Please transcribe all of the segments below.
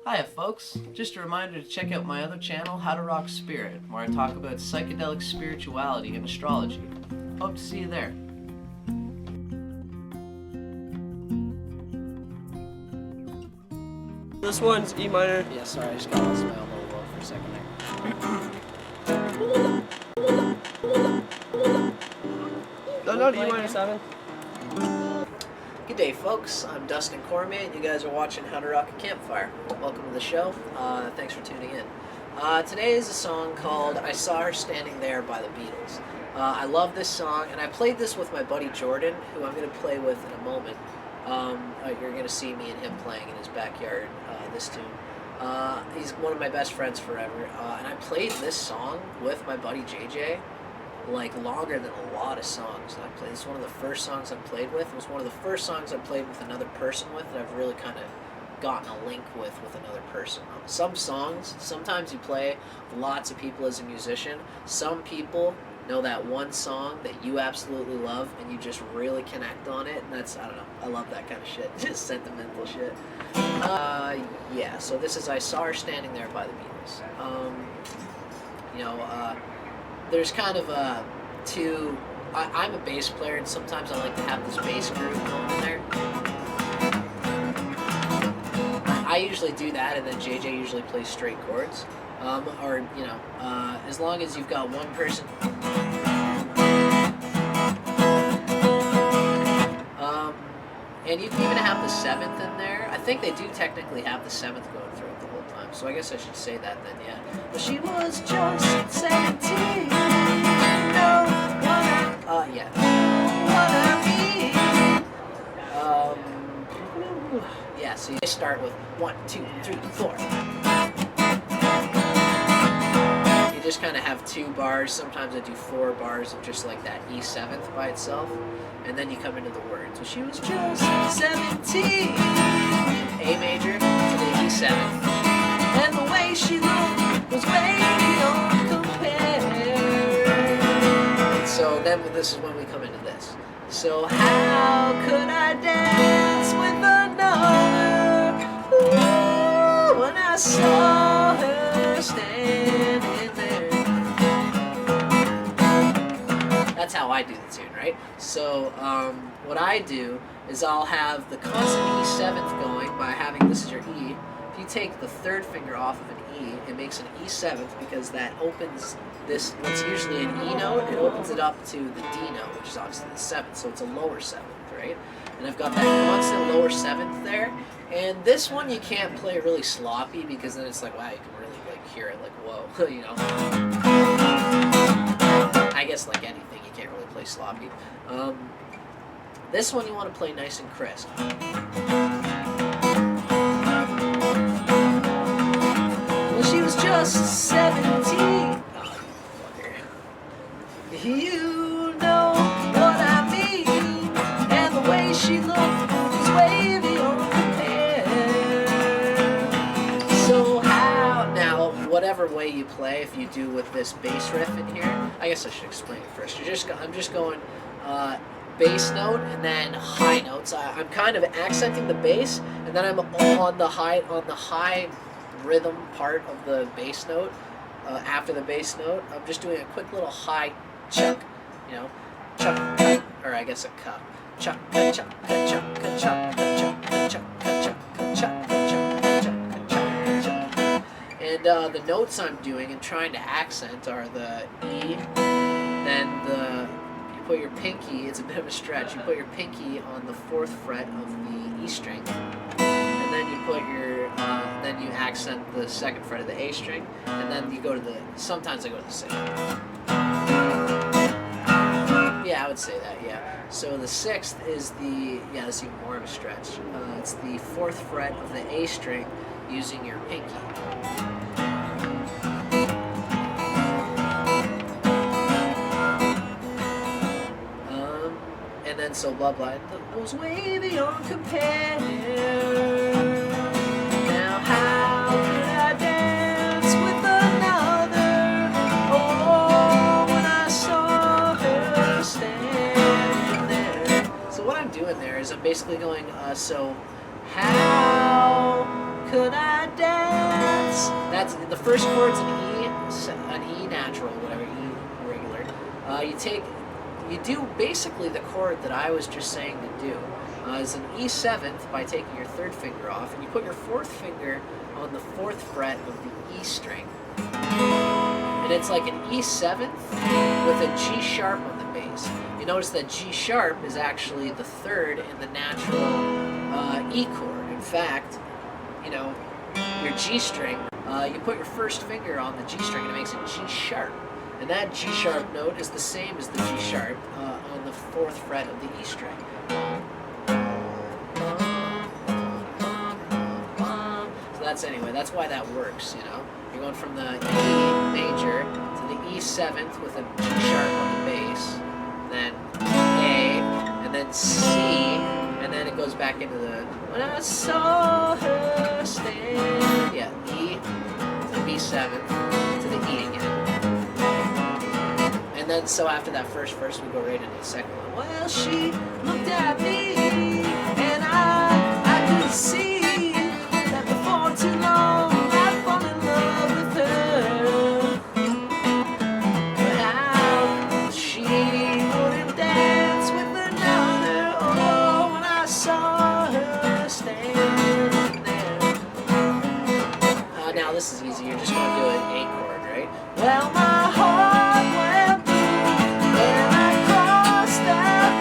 Hiya folks, just a reminder to check out my other channel, How to Rock Spirit, where I talk about psychedelic spirituality and astrology. Hope to see you there. This one's E minor. Yeah, sorry, I just got lost in my own little world for a second there. No, not E minor 7. Good day folks, I'm Dustin Cormier and you guys are watching How to Rock a Campfire. Welcome to the show, thanks for tuning in. Today is a song called I Saw Her Standing There by the Beatles. I love this song and I played this with my buddy Jordan, who I'm going to play with in a moment. You're going to see me and him playing in his backyard, this tune. He's one of my best friends forever, and I played this song with my buddy JJ like longer than a lot of songs that I played. It's one of the first songs I played with. It was one of the first songs I played with another person with that I've really kind of gotten a link with another person. Some songs, sometimes you play with lots of people as a musician. Some people know that one song that you absolutely love and you just really connect on it, and that's, I don't know, I love that kind of shit. Just sentimental shit. Yeah, so this is I Saw Her Standing There by the Beatles. There's kind of two, I'm a bass player and sometimes I like to have this bass groove going in there. I usually do that and then JJ usually plays straight chords. As long as you've got one person. And you can even have the 7th in there. I think they do technically have the 7th going through it the whole time, so I guess I should say that then, yeah. But she was just 17, yeah. What I mean. Yeah, so you start with 1, 2, 3, 4. You just kind of have 2 bars. Sometimes I do 4 bars of just like that E7th by itself, and then you come into the words. So she was just 17, A major to the E7th, and the way she looked was way beyond compare. So then this is when we come into this. So how could I dance with another? Ooh, when I saw her standing there. That's how I do the tune, right? So what I do is I'll have the constant E7th going by having, this is your E. If you take the 3rd finger off of an E, it makes an E7th because that opens this, what's usually an E note, it opens it up to the D note, which is obviously the 7th, so it's a lower 7th, right? And I've got that constant lower 7th there, and this one you can't play really sloppy because then it's like, wow, you can really like hear it like, whoa, you know? I guess like anything, you can't really play sloppy. This one you want to play nice and crisp. Well, she was just 17. Oh, fucker. You know what I mean. And the way she looked was way beyond compare. So how, now, whatever way you play, if you do with this bass riff in here, I guess I should explain it first. I'm just going bass note and then high notes. I'm kind of accenting the bass, and then I'm on the high rhythm part of the bass note. After the bass note, I'm just doing a quick little high chuck, you know, chuck, or I guess a cup, chuck, chuck, chuck, chuck, chuck, chuck, chuck, chuck, chuck. And the notes I'm doing and trying to accent are the E, then you put your pinky, it's a bit of a stretch, you put your pinky on the 4th fret of the E string, and then you put your, then you accent the 2nd fret of the A string, and then you go to the, sometimes I go to the 6th. Yeah, I would say that, yeah. So the 6th is the, yeah, that's even more of a stretch. It's the 4th fret of the A string using your pinky. And then so blah blah, it was way beyond compare. Now how could I dance with another? Oh, when I saw her standing there. So what I'm doing there is I'm basically going, so how could I dance that's the first chord's an E natural, whatever, E regular. You do basically the chord that I was just saying to do. Is an E seventh by taking your third finger off, and you put your fourth finger on the fourth fret of the E string. And it's like an E seventh with a G sharp on the bass. You notice that G sharp is actually the third in the natural E chord. In fact, your G string, you put your first finger on the G string and it makes a G sharp. And that G sharp note is the same as the G sharp on the fourth fret of the E string. So that's why that works, You're going from the E major to the E seventh with a G sharp on the bass, then A, and then C, and then it goes back into the when I saw her stand. Yeah, E to the B seventh to the E again. And then so after that first verse we go right into the second one. Well, she looked at me and I could see that before too long I'd fall in love with her. But how she wouldn't dance with another, oh, when I saw her standing there. Now this is easy, you're just going to do an A chord, right? Well, my heart went boom when I crossed that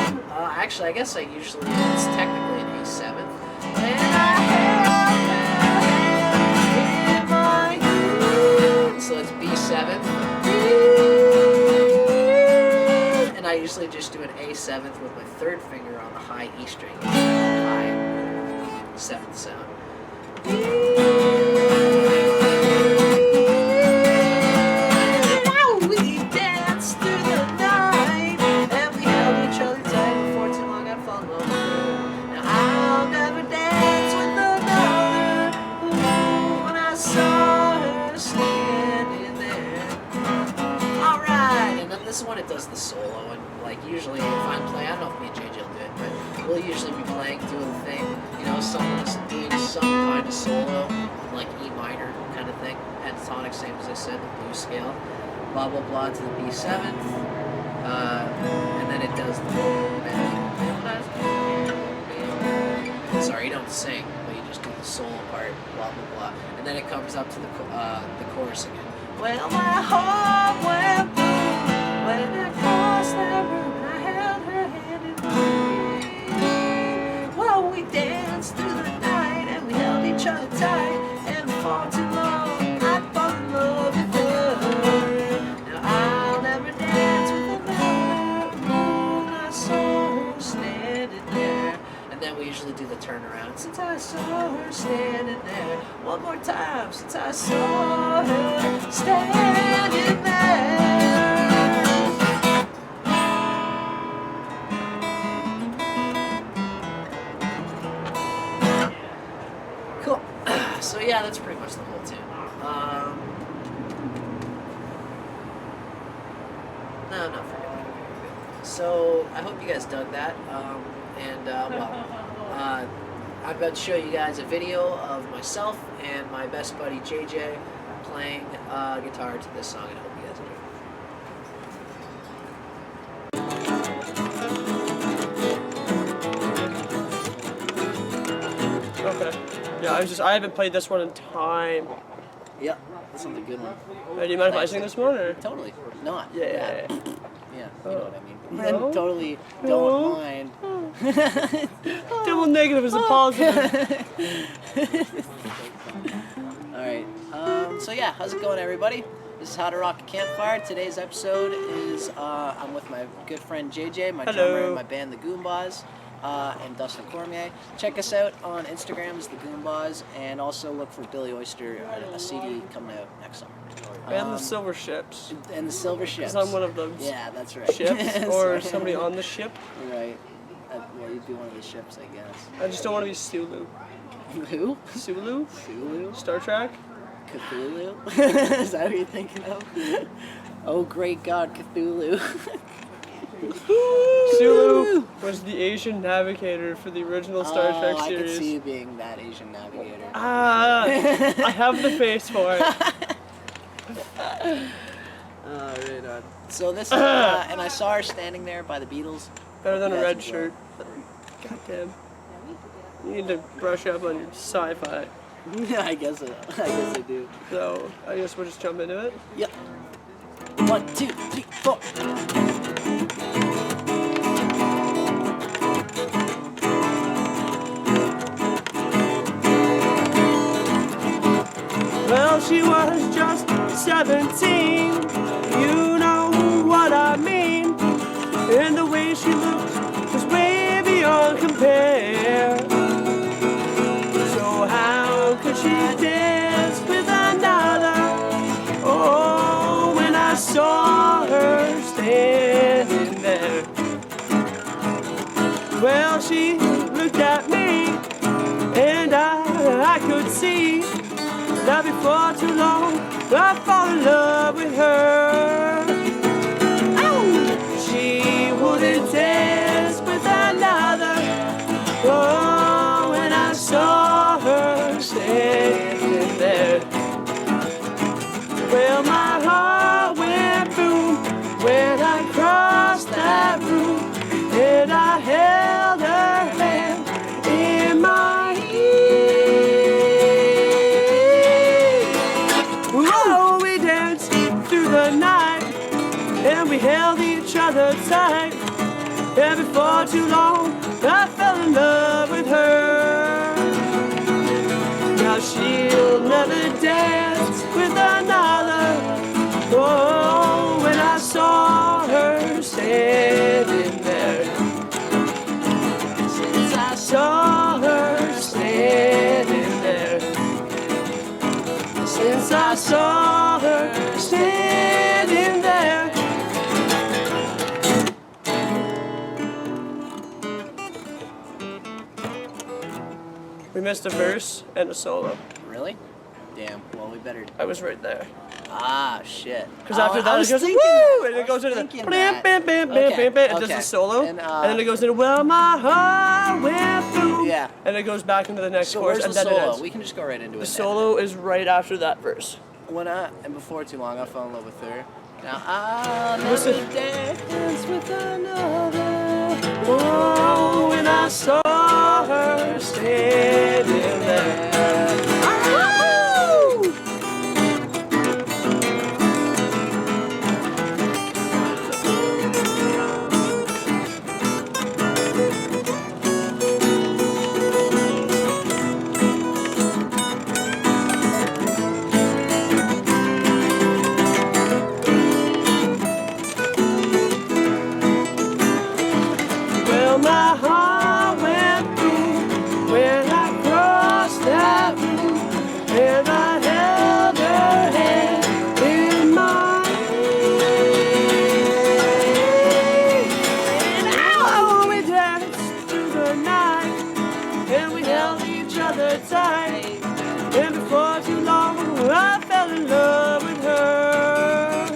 room. Actually, I guess it's technically an A seventh. And I held her hand in my hand. So it's B seventh. And I usually just do an A seventh with my third finger on the high E string. High seventh sound. This is when it does the solo, and usually if I'm playing, I don't know if me and JJ will do it, but we'll usually be doing the thing, someone's doing some kind of solo, like E minor kind of thing, pentatonic, same as I said, the blues scale, blah blah blah to the B seventh, and then it does sorry, you don't sing, but you just do the solo part, blah blah blah, and then it comes up to the chorus again. Well, my heart went boom when I crossed that room and I held her hand in mine. Well, we danced through the night and we held each other tight, and for too long I'd fall in love with her. Now I'll never dance with another when I saw her standing there. And then we usually do the turnaround. Since I saw her standing there. One more time. Since I saw her standing there. Cool. So yeah, that's pretty much the whole tune. No, I'm not forgetting. So I hope you guys dug that. I'm about to show you guys a video of myself and my best buddy JJ playing guitar to this song, and I hope you guys enjoy. Okay. Yeah, I haven't played this one in time. Yep, that's another good one. Do you mind if I sing this one, or? Totally. Not. Yeah. Yeah, you know what I mean. No. Totally don't mind. Double negative is a positive. Alright, so yeah, how's it going, everybody? This is How to Rock a Campfire. Today's episode is, I'm with my good friend JJ, my drummer in my band, the Goombas, and Dustin Cormier. Check us out on Instagram as the Goombas, and also look for Billy Oyster, a CD coming out next summer. And the Silver Ships. And the Silver Ships. Because I'm one of those that's right. ships, or somebody on the ship. Right. Well, you'd be one of the ships, I guess. I just don't want to be Sulu. Who? Sulu? Sulu? Star Trek? Cthulhu? Is that what you're thinking of? Oh, great God, Cthulhu. Sulu was the Asian navigator for the original Star Trek series. I could see you being that Asian navigator. I have the face for it. Oh, right on. So this is, and I saw her standing there by the Beatles. Better than a Yes, red enjoy. shirt. Goddamn. You need to brush up on your sci-fi. Yeah, I guess I do. So, I guess we'll just jump into it. Yep. 1, 2, 3, 4. Well, she was just 17. You know what I mean. And the way she looked was way beyond compare. So how could she dance with another? Oh, when I saw her standing there. Well, she looked at me, and I could see that before too long I fall in love with her. Ow! She wouldn't dance with another. Oh, when I saw her standing there. Well, my heart went boom when I crossed that room, and I held her hand in my oh, we danced through the night, and we held each other tight. And before too long, I fell in love with her. Now she'll never dance with another. Oh, when I saw her standing there. Since I saw her standing there. Since I saw her standing there. We missed a verse and a solo. Really? Damn. Well, we better. I was right there. Ah, shit. Because after that, it goes, thinking woo! that. And it goes into the thinking bam, that. bam, bam, bam, Okay, bam, bam. It does okay. the solo. And, And then it goes into, well, my heart went boom. Yeah. And it goes back into the next So chorus. where's And the then it solo? ends. We can just go right into it. The solo is right after that verse. And before too long, I fell in love with her. Now I'll never Listen. dance with another. Oh, when I saw her standing there. Well, my heart went boom when I crossed that room, and I held her hand in mine. And oh, we danced through the night, and we held each other tight. And before too long, I fell in love with her.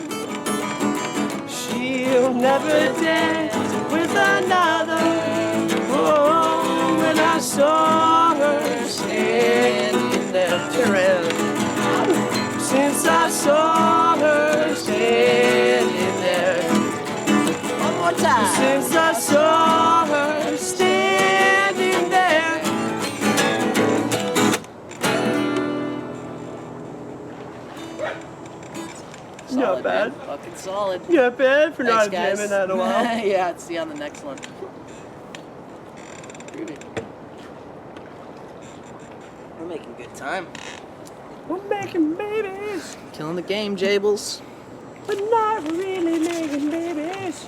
She'll never dance with another. Oh, when I saw her standing there. Since I saw her standing there. One more time. Since I saw her standing there. Solid, Not bad. man. Fucking solid. Not bad for Thanks, not guys. jamming that in a while. Yeah, see you on the next one. Groovy. We're making good time. We're making babies, Killing the game, Jables. but not really making babies.